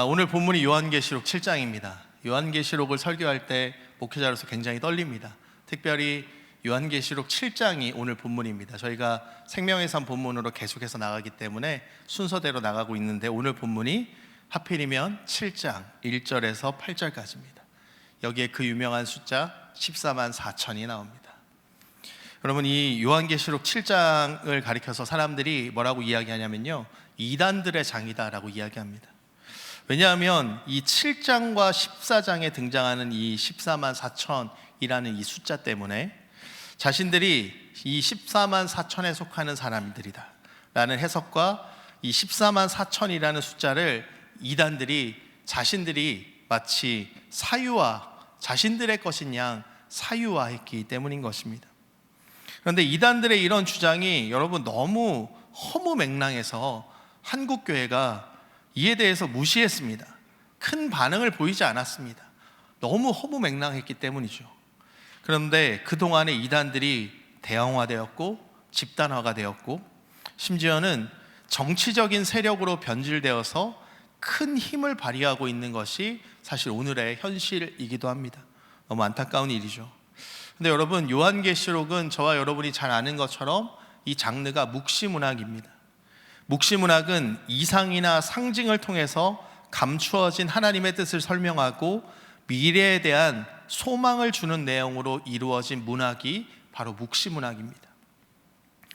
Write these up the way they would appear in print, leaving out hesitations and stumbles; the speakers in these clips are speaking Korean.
오늘 본문이 요한계시록 7장입니다. 요한계시록을 설교할 때 목회자로서 굉장히 떨립니다. 특별히 요한계시록 7장이 오늘 본문입니다. 저희가 생명의 산 본문으로 계속해서 나가기 때문에 순서대로 나가고 있는데, 오늘 본문이 하필이면 7장 1절에서 8절까지입니다. 여기에 그 유명한 숫자 14만 4천이 나옵니다. 여러분, 이 요한계시록 7장을 가리켜서 사람들이 뭐라고 이야기하냐면요, 이단들의 장이다라고 이야기합니다. 왜냐하면 이 7장과 14장에 등장하는 이 14만 4천이라는 이 숫자 때문에 자신들이 이 14만 4천에 속하는 사람들이다 라는 해석과, 이 14만 4천이라는 숫자를 이단들이 자신들이 마치 자신들의 것인 양 사유화했기 때문인 것입니다. 그런데 이단들의 이런 주장이 여러분 너무 허무맹랑해서 한국교회가 이에 대해서 무시했습니다. 큰 반응을 보이지 않았습니다. 너무 허무맹랑했기 때문이죠. 그런데 그동안에 이단들이 대형화되었고 집단화가 되었고, 심지어는 정치적인 세력으로 변질되어서 큰 힘을 발휘하고 있는 것이 사실 오늘의 현실이기도 합니다. 너무 안타까운 일이죠. 근데 여러분, 요한계시록은 저와 여러분이 잘 아는 것처럼 이 장르가 묵시문학입니다. 묵시문학은 이상이나 상징을 통해서 감추어진 하나님의 뜻을 설명하고 미래에 대한 소망을 주는 내용으로 이루어진 문학이 바로 묵시문학입니다.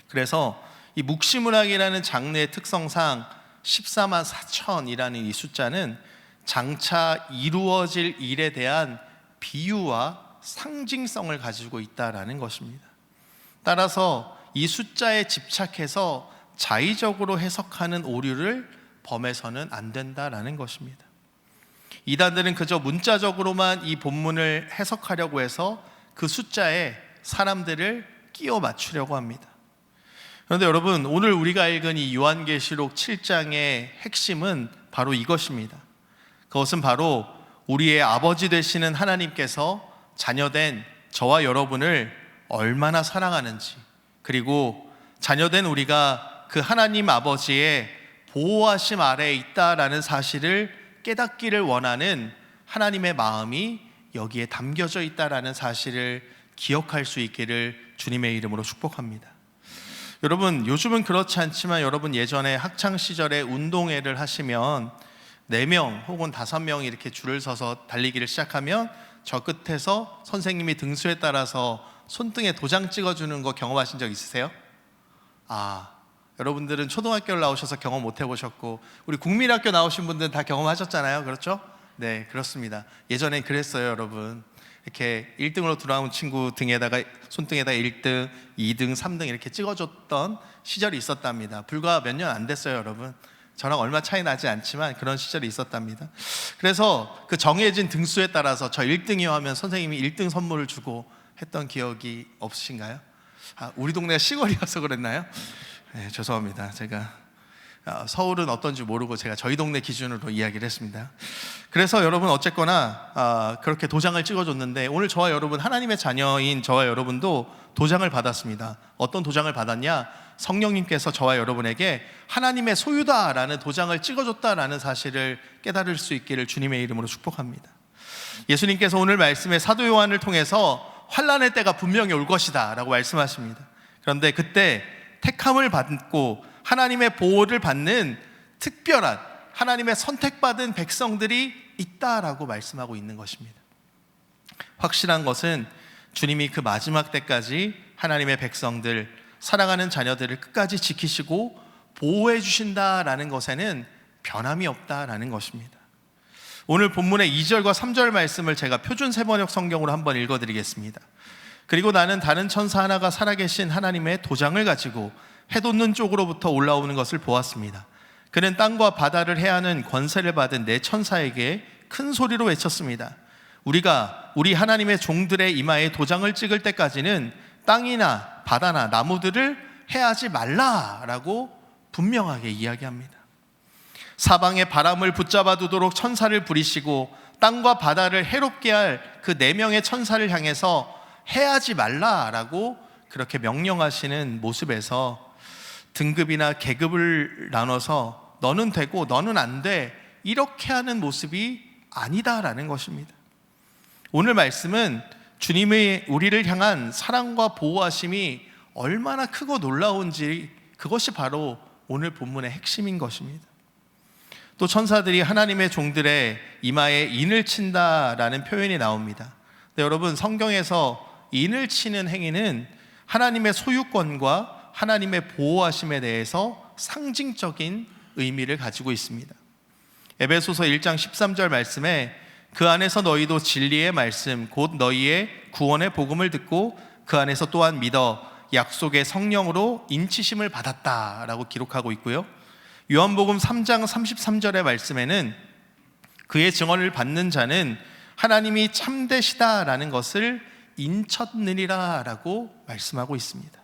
그래서 이 묵시문학이라는 장르의 특성상 14만 4천이라는 이 숫자는 장차 이루어질 일에 대한 비유와 상징성을 가지고 있다라는 것입니다. 따라서 이 숫자에 집착해서 자의적으로 해석하는 오류를 범해서는 안 된다라는 것입니다. 이단들은 그저 문자적으로만 이 본문을 해석하려고 해서 그 숫자에 사람들을 끼워 맞추려고 합니다. 그런데 여러분, 오늘 우리가 읽은 이 요한계시록 7장의 핵심은 바로 이것입니다. 그것은 바로 우리의 아버지 되시는 하나님께서 자녀된 저와 여러분을 얼마나 사랑하는지, 그리고 자녀된 우리가 그 하나님 아버지의 보호하심 아래에 있다라는 사실을 깨닫기를 원하는 하나님의 마음이 여기에 담겨져 있다라는 사실을 기억할 수 있기를 주님의 이름으로 축복합니다. 여러분, 요즘은 그렇지 않지만 여러분, 예전에 학창시절에 운동회를 하시면 4명 혹은 5명이 이렇게 줄을 서서 달리기를 시작하면 저 끝에서 선생님이 등수에 따라서 손등에 도장 찍어주는 거 경험하신 적 있으세요? 여러분들은 초등학교를 나오셔서 경험 못 해보셨고, 우리 국민학교 나오신 분들은 다 경험하셨잖아요. 그렇죠? 네, 그렇습니다. 예전엔 그랬어요, 여러분. 이렇게 1등으로 들어온 친구 등에다가, 손등에다 1등, 2등, 3등 이렇게 찍어줬던 시절이 있었답니다. 불과 몇 년 안 됐어요, 여러분. 저랑 얼마 차이 나지 않지만 그런 시절이 있었답니다. 그래서 그 정해진 등수에 따라서 저 1등이요 하면 선생님이 1등 선물을 주고 했던 기억이 없으신가요? 우리 동네가 시골이어서 그랬나요? 네, 죄송합니다. 제가 서울은 어떤지 모르고 제가 저희 동네 기준으로 이야기를 했습니다. 그래서 여러분, 어쨌거나 그렇게 도장을 찍어줬는데, 오늘 저와 여러분, 하나님의 자녀인 저와 여러분도 도장을 받았습니다. 어떤 도장을 받았냐? 성령님께서 저와 여러분에게 하나님의 소유다라는 도장을 찍어줬다라는 사실을 깨달을 수 있기를 주님의 이름으로 축복합니다. 예수님께서 오늘 말씀에 사도 요한을 통해서 환난의 때가 분명히 올 것이다 라고 말씀하십니다. 그런데 그때 택함을 받고 하나님의 보호를 받는 특별한 하나님의 선택받은 백성들이 있다라고 말씀하고 있는 것입니다. 확실한 것은 주님이 그 마지막 때까지 하나님의 백성들, 사랑하는 자녀들을 끝까지 지키시고 보호해 주신다라는 것에는 변함이 없다라는 것입니다. 오늘 본문의 2절과 3절 말씀을 제가 표준 세번역 성경으로 한번 읽어드리겠습니다. 그리고 나는 다른 천사 하나가 살아계신 하나님의 도장을 가지고 해돋는 쪽으로부터 올라오는 것을 보았습니다. 그는 땅과 바다를 해하는 권세를 받은 네 천사에게 큰 소리로 외쳤습니다. 우리가 우리 하나님의 종들의 이마에 도장을 찍을 때까지는 땅이나 바다나 나무들을 해하지 말라라고 분명하게 이야기합니다. 사방의 바람을 붙잡아 두도록 천사를 부리시고 땅과 바다를 해롭게 할 그 4명의 천사를 향해서 해하지 말라라고 그렇게 명령하시는 모습에서 등급이나 계급을 나눠서 너는 되고 너는 안 돼, 이렇게 하는 모습이 아니다라는 것입니다. 오늘 말씀은 주님의 우리를 향한 사랑과 보호하심이 얼마나 크고 놀라운지, 그것이 바로 오늘 본문의 핵심인 것입니다. 또 천사들이 하나님의 종들의 이마에 인을 친다라는 표현이 나옵니다. 근데 여러분, 성경에서 인을 치는 행위는 하나님의 소유권과 하나님의 보호하심에 대해서 상징적인 의미를 가지고 있습니다. 에베소서 1장 13절 말씀에 그 안에서 너희도 진리의 말씀 곧 너희의 구원의 복음을 듣고 그 안에서 또한 믿어 약속의 성령으로 인치심을 받았다라고 기록하고 있고요. 요한복음 3장 33절의 말씀에는 그의 증언을 받는 자는 하나님이 참되시다라는 것을 인쳤느니라 라고 말씀하고 있습니다.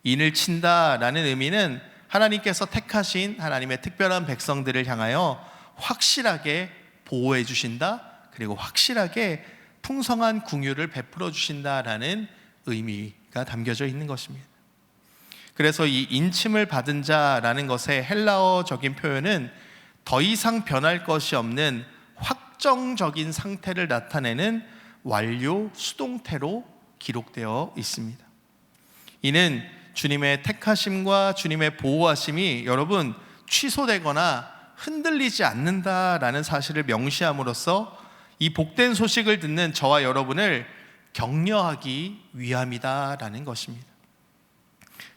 인을 친다라는 의미는 하나님께서 택하신 하나님의 특별한 백성들을 향하여 확실하게 보호해 주신다, 그리고 확실하게 풍성한 긍휼을 베풀어 주신다라는 의미가 담겨져 있는 것입니다. 그래서 이 인침을 받은 자라는 것의 헬라어적인 표현은 더 이상 변할 것이 없는 확정적인 상태를 나타내는 완료 수동태로 기록되어 있습니다. 이는 주님의 택하심과 주님의 보호하심이 여러분 취소되거나 흔들리지 않는다라는 사실을 명시함으로써 이 복된 소식을 듣는 저와 여러분을 격려하기 위함이다라는 것입니다.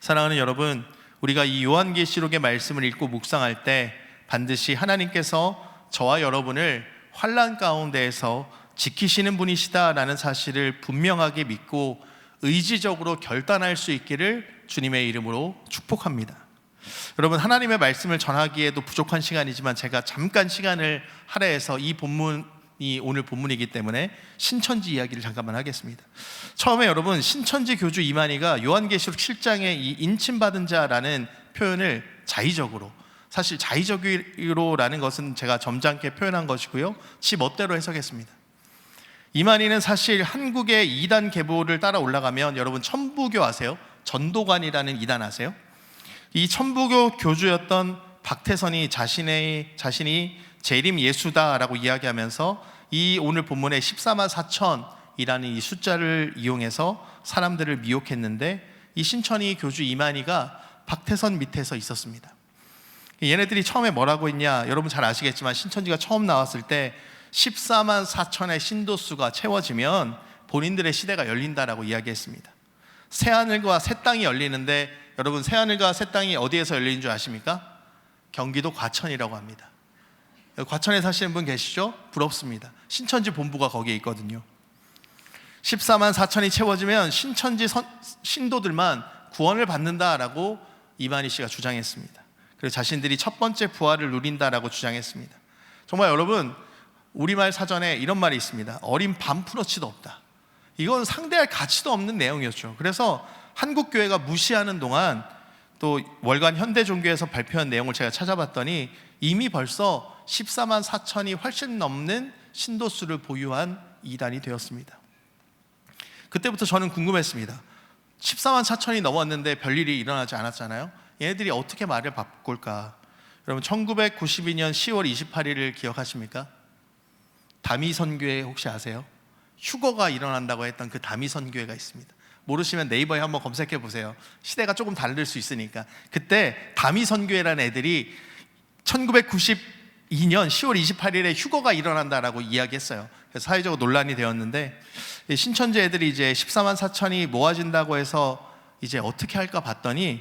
사랑하는 여러분, 우리가 이 요한계시록의 말씀을 읽고 묵상할 때 반드시 하나님께서 저와 여러분을 환난 가운데에서 지키시는 분이시다라는 사실을 분명하게 믿고 의지적으로 결단할 수 있기를 주님의 이름으로 축복합니다. 여러분, 하나님의 말씀을 전하기에도 부족한 시간이지만 제가 잠깐 시간을 할애해서 이 본문이 오늘 본문이기 때문에 신천지 이야기를 잠깐만 하겠습니다. 처음에 여러분, 신천지 교주 이만희가 요한계시록 7장의 이 인침받은 자라는 표현을 자의적으로, 사실 자의적으로라는 것은 제가 점잖게 표현한 것이고요, 지 멋대로 해석했습니다. 이만희는 사실 한국의 이단 계보를 따라 올라가면 여러분 천부교 아세요? 전도관이라는 이단 아세요? 이 천부교 교주였던 박태선이 자신이 재림 예수다라고 이야기하면서 이 오늘 본문의 14만 4천이라는 이 숫자를 이용해서 사람들을 미혹했는데, 이 신천지 교주 이만희가 박태선 밑에서 있었습니다. 얘네들이 처음에 뭐라고 했냐, 여러분 잘 아시겠지만 신천지가 처음 나왔을 때 14만 4천의 신도수가 채워지면 본인들의 시대가 열린다라고 이야기했습니다. 새하늘과 새 땅이 열리는데, 여러분 새하늘과 새 땅이 어디에서 열리는 줄 아십니까? 경기도 과천이라고 합니다. 과천에 사시는 분 계시죠? 부럽습니다. 신천지 본부가 거기에 있거든요. 14만 4천이 채워지면 신천지 신도들만 구원을 받는다라고 이만희 씨가 주장했습니다. 그리고 자신들이 첫 번째 부활을 누린다라고 주장했습니다. 정말 여러분, 우리말 사전에 이런 말이 있습니다. 어린 반푼어치도 없다. 이건 상대할 가치도 없는 내용이었죠. 그래서 한국교회가 무시하는 동안 또 월간 현대종교에서 발표한 내용을 제가 찾아봤더니 이미 벌써 14만 4천이 훨씬 넘는 신도수를 보유한 이단이 되었습니다. 그때부터 저는 궁금했습니다. 14만 4천이 넘었는데 별일이 일어나지 않았잖아요. 얘네들이 어떻게 말을 바꿀까? 여러분 1992년 10월 28일을 기억하십니까? 다미선교회 혹시 아세요? 휴거가 일어난다고 했던 그 다미선교회가 있습니다. 모르시면 네이버에 한번 검색해 보세요. 시대가 조금 다를 수 있으니까. 그때 다미선교회라는 애들이 1992년 10월 28일에 휴거가 일어난다라고 이야기했어요. 그래서 사회적으로 논란이 되었는데, 신천지 애들이 이제 14만 4천이 모아진다고 해서 이제 어떻게 할까 봤더니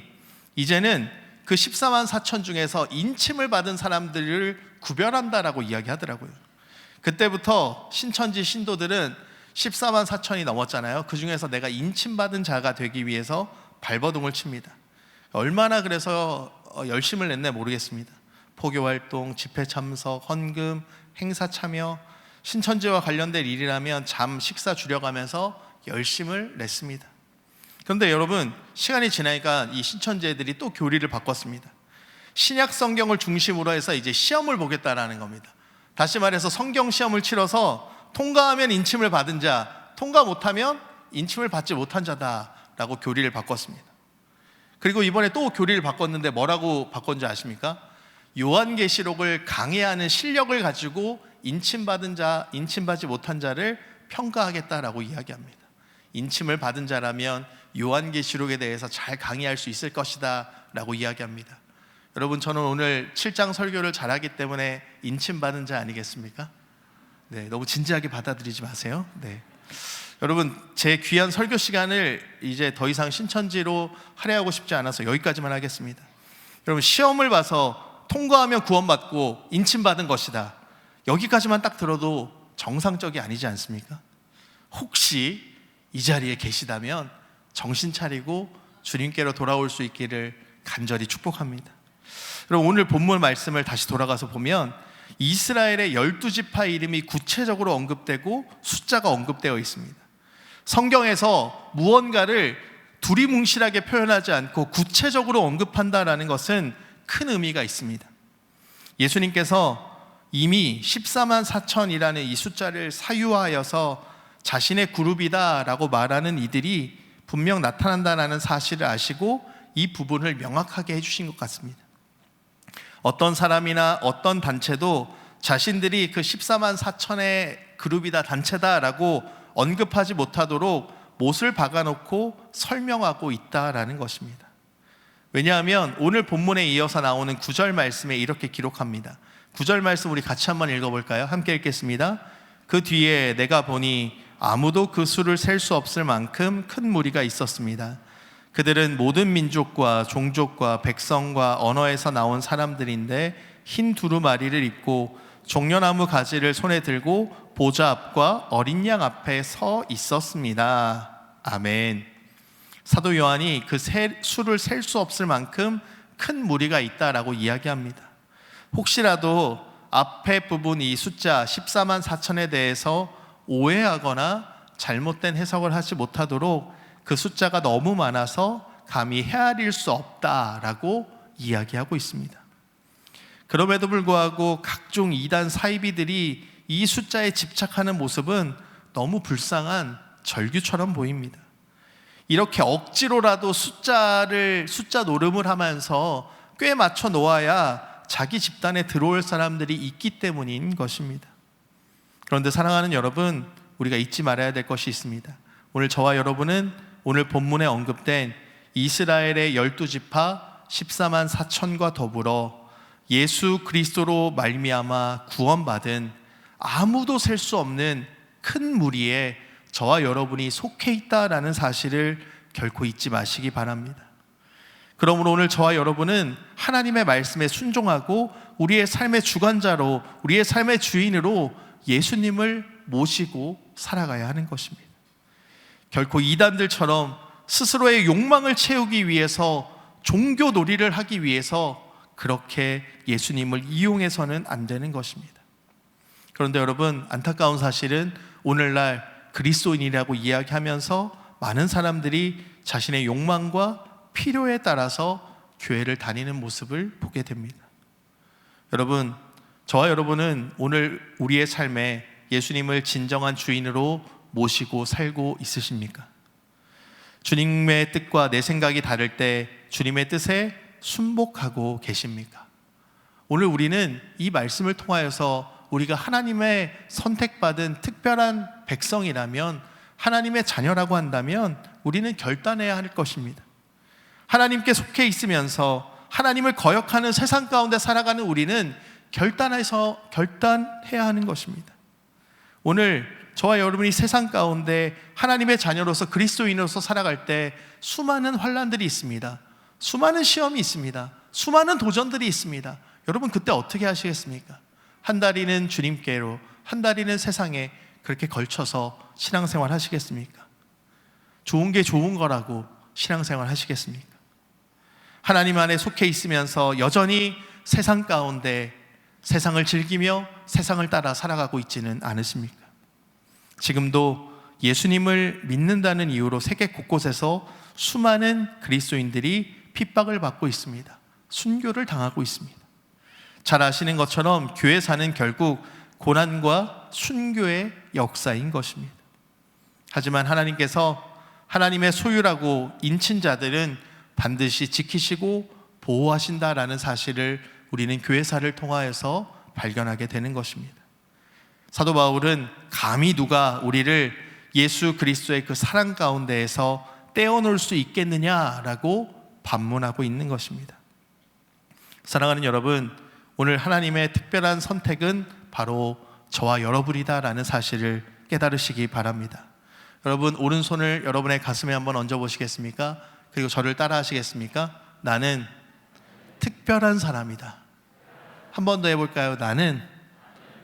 이제는 그 14만 4천 중에서 인침을 받은 사람들을 구별한다라고 이야기하더라고요. 그때부터 신천지 신도들은 14만 4천이 넘었잖아요. 그 중에서 내가 인침받은 자가 되기 위해서 발버둥을 칩니다. 얼마나 그래서 열심을 냈나 모르겠습니다. 포교활동, 집회 참석, 헌금, 행사 참여, 신천지와 관련된 일이라면 잠, 식사 줄여가면서 열심을 냈습니다. 그런데 여러분, 시간이 지나니까 이 신천지 애들이 또 교리를 바꿨습니다. 신약 성경을 중심으로 해서 이제 시험을 보겠다라는 겁니다. 다시 말해서 성경 시험을 치러서 통과하면 인침을 받은 자, 통과 못하면 인침을 받지 못한 자다라고 교리를 바꿨습니다. 그리고 이번에 또 교리를 바꿨는데 뭐라고 바꿨는지 아십니까? 요한계시록을 강해하는 실력을 가지고 인침받은 자, 인침받지 못한 자를 평가하겠다라고 이야기합니다. 인침을 받은 자라면 요한계시록에 대해서 잘 강의할 수 있을 것이다 라고 이야기합니다. 여러분, 저는 오늘 7장 설교를 잘하기 때문에 인침받은 자 아니겠습니까? 네, 너무 진지하게 받아들이지 마세요. 네. 여러분, 제 귀한 설교 시간을 이제 더 이상 신천지로 할애하고 싶지 않아서 여기까지만 하겠습니다. 여러분, 시험을 봐서 통과하면 구원받고 인침받은 것이다, 여기까지만 딱 들어도 정상적이 아니지 않습니까? 혹시 이 자리에 계시다면 정신 차리고 주님께로 돌아올 수 있기를 간절히 축복합니다. 그럼 오늘 본문 말씀을 다시 돌아가서 보면 이스라엘의 12지파 이름이 구체적으로 언급되고 숫자가 언급되어 있습니다. 성경에서 무언가를 두리뭉실하게 표현하지 않고 구체적으로 언급한다라는 것은 큰 의미가 있습니다. 예수님께서 이미 14만 4천이라는 이 숫자를 사유하여서 자신의 그룹이다 라고 말하는 이들이 분명 나타난다는 사실을 아시고 이 부분을 명확하게 해주신 것 같습니다. 어떤 사람이나 어떤 단체도 자신들이 그 14만 4천의 그룹이다, 단체다 라고 언급하지 못하도록 못을 박아놓고 설명하고 있다라는 것입니다. 왜냐하면 오늘 본문에 이어서 나오는 9절 말씀에 이렇게 기록합니다. 9절 말씀 우리 같이 한번 읽어볼까요? 함께 읽겠습니다. 그 뒤에 내가 보니 아무도 그 수를 셀 수 없을 만큼 큰 무리가 있었습니다. 그들은 모든 민족과 종족과 백성과 언어에서 나온 사람들인데 흰 두루마리를 입고 종려나무 가지를 손에 들고 보좌 앞과 어린 양 앞에 서 있었습니다. 아멘. 사도 요한이 그 수를 셀 수 없을 만큼 큰 무리가 있다라고 이야기합니다. 혹시라도 앞에 부분 이 숫자 14만 4천에 대해서 오해하거나 잘못된 해석을 하지 못하도록 그 숫자가 너무 많아서 감히 헤아릴 수 없다라고 이야기하고 있습니다. 그럼에도 불구하고 각종 이단 사이비들이 이 숫자에 집착하는 모습은 너무 불쌍한 절규처럼 보입니다. 이렇게 억지로라도 숫자 노름을 하면서 꽤 맞춰 놓아야 자기 집단에 들어올 사람들이 있기 때문인 것입니다. 그런데 사랑하는 여러분, 우리가 잊지 말아야 될 것이 있습니다. 오늘 저와 여러분은 오늘 본문에 언급된 이스라엘의 12지파 14만 4천과 더불어 예수 그리스도로 말미암아 구원받은 아무도 셀 수 없는 큰 무리에 저와 여러분이 속해 있다라는 사실을 결코 잊지 마시기 바랍니다. 그러므로 오늘 저와 여러분은 하나님의 말씀에 순종하고 우리의 삶의 주관자로, 우리의 삶의 주인으로 예수님을 모시고 살아가야 하는 것입니다. 결코 이단들처럼 스스로의 욕망을 채우기 위해서, 종교 놀이를 하기 위해서 그렇게 예수님을 이용해서는 안 되는 것입니다. 그런데 여러분, 안타까운 사실은 오늘날 그리스도인이라고 이야기하면서 많은 사람들이 자신의 욕망과 필요에 따라서 교회를 다니는 모습을 보게 됩니다. 여러분, 저와 여러분은 오늘 우리의 삶에 예수님을 진정한 주인으로 모시고 살고 있으십니까? 주님의 뜻과 내 생각이 다를 때 주님의 뜻에 순복하고 계십니까? 오늘 우리는 이 말씀을 통하여서 우리가 하나님의 선택받은 특별한 백성이라면, 하나님의 자녀라고 한다면 우리는 결단해야 할 것입니다. 하나님께 속해 있으면서 하나님을 거역하는 세상 가운데 살아가는 우리는 결단해야 하는 것입니다. 오늘 저와 여러분이 세상 가운데 하나님의 자녀로서 그리스도인으로서 살아갈 때 수많은 환난들이 있습니다. 수많은 시험이 있습니다. 수많은 도전들이 있습니다. 여러분, 그때 어떻게 하시겠습니까? 한 다리는 주님께로, 한 다리는 세상에 그렇게 걸쳐서 신앙생활 하시겠습니까? 좋은 게 좋은 거라고 신앙생활 하시겠습니까? 하나님 안에 속해 있으면서 여전히 세상 가운데 세상을 즐기며 세상을 따라 살아가고 있지는 않으십니까? 지금도 예수님을 믿는다는 이유로 세계 곳곳에서 수많은 그리스도인들이 핍박을 받고 있습니다. 순교를 당하고 있습니다. 잘 아시는 것처럼 교회사는 결국 고난과 순교의 역사인 것입니다. 하지만 하나님께서 하나님의 소유라고 인친 자들은 반드시 지키시고 보호하신다라는 사실을 우리는 교회사를 통하여서 발견하게 되는 것입니다. 사도 바울은 감히 누가 우리를 예수 그리스도의 그 사랑 가운데에서 떼어놓을 수 있겠느냐라고 반문하고 있는 것입니다. 사랑하는 여러분, 오늘 하나님의 특별한 선택은 바로 저와 여러분이다라는 사실을 깨달으시기 바랍니다. 여러분, 오른손을 여러분의 가슴에 한번 얹어 보시겠습니까? 그리고 저를 따라 하시겠습니까? 나는 특별한 사람이다. 한 번 더 해볼까요? 나는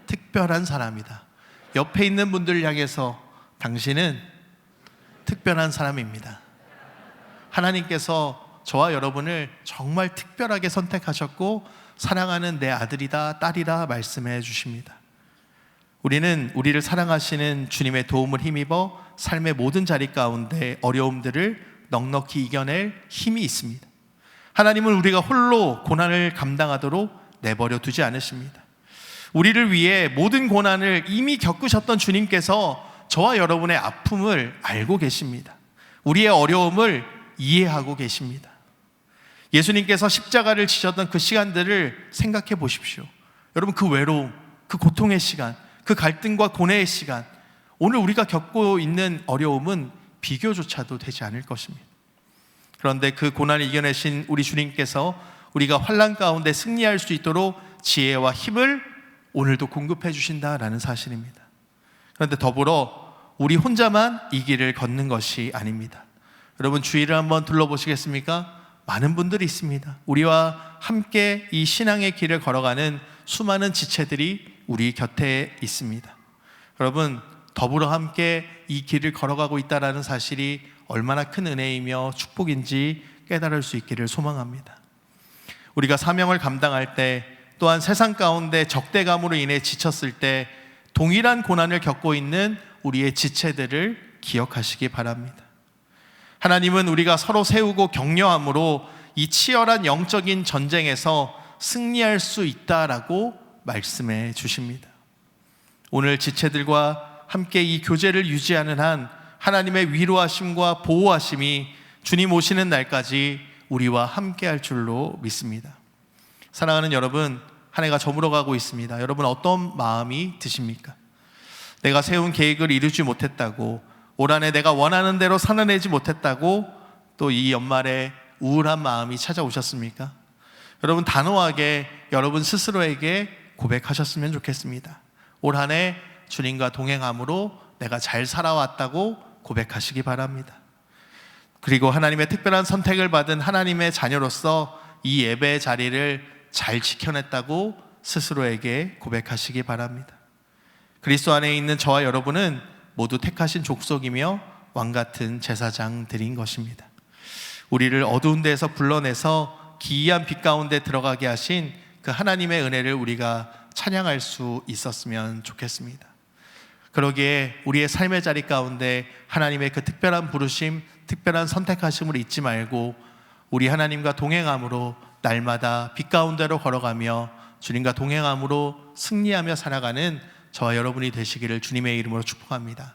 특별한 사람이다. 옆에 있는 분들을 향해서 당신은 특별한 사람입니다. 하나님께서 저와 여러분을 정말 특별하게 선택하셨고 사랑하는 내 아들이다, 딸이라 말씀해 주십니다. 우리는 우리를 사랑하시는 주님의 도움을 힘입어 삶의 모든 자리 가운데 어려움들을 넉넉히 이겨낼 힘이 있습니다. 하나님은 우리가 홀로 고난을 감당하도록 내버려 두지 않으십니다. 우리를 위해 모든 고난을 이미 겪으셨던 주님께서 저와 여러분의 아픔을 알고 계십니다. 우리의 어려움을 이해하고 계십니다. 예수님께서 십자가를 지셨던 그 시간들을 생각해 보십시오. 여러분, 그 외로움, 그 고통의 시간, 그 갈등과 고뇌의 시간, 오늘 우리가 겪고 있는 어려움은 비교조차도 되지 않을 것입니다. 그런데 그 고난을 이겨내신 우리 주님께서 우리가 환난 가운데 승리할 수 있도록 지혜와 힘을 오늘도 공급해 주신다라는 사실입니다. 그런데 더불어 우리 혼자만 이 길을 걷는 것이 아닙니다. 여러분, 주위를 한번 둘러보시겠습니까? 많은 분들이 있습니다. 우리와 함께 이 신앙의 길을 걸어가는 수많은 지체들이 우리 곁에 있습니다. 여러분, 더불어 함께 이 길을 걸어가고 있다는 사실이 얼마나 큰 은혜이며 축복인지 깨달을 수 있기를 소망합니다. 우리가 사명을 감당할 때, 또한 세상 가운데 적대감으로 인해 지쳤을 때 동일한 고난을 겪고 있는 우리의 지체들을 기억하시기 바랍니다. 하나님은 우리가 서로 세우고 격려함으로 이 치열한 영적인 전쟁에서 승리할 수 있다라고 말씀해 주십니다. 오늘 지체들과 함께 이 교제를 유지하는 한 하나님의 위로하심과 보호하심이 주님 오시는 날까지 우리와 함께 할 줄로 믿습니다. 사랑하는 여러분, 한 해가 저물어가고 있습니다. 여러분, 어떤 마음이 드십니까? 내가 세운 계획을 이루지 못했다고, 올 한 해 내가 원하는 대로 살아내지 못했다고 또 이 연말에 우울한 마음이 찾아오셨습니까? 여러분, 단호하게 여러분 스스로에게 고백하셨으면 좋겠습니다. 올 한 해 주님과 동행함으로 내가 잘 살아왔다고 고백하시기 바랍니다. 그리고 하나님의 특별한 선택을 받은 하나님의 자녀로서 이 예배의 자리를 잘 지켜냈다고 스스로에게 고백하시기 바랍니다. 그리스도 안에 있는 저와 여러분은 모두 택하신 족속이며 왕같은 제사장들인 것입니다. 우리를 어두운 데에서 불러내서 기이한 빛 가운데 들어가게 하신 그 하나님의 은혜를 우리가 찬양할 수 있었으면 좋겠습니다. 그러기에 우리의 삶의 자리 가운데 하나님의 그 특별한 부르심, 특별한 선택하심을 잊지 말고 우리 하나님과 동행함으로 날마다 빛 가운데로 걸어가며 주님과 동행함으로 승리하며 살아가는 저와 여러분이 되시기를 주님의 이름으로 축복합니다.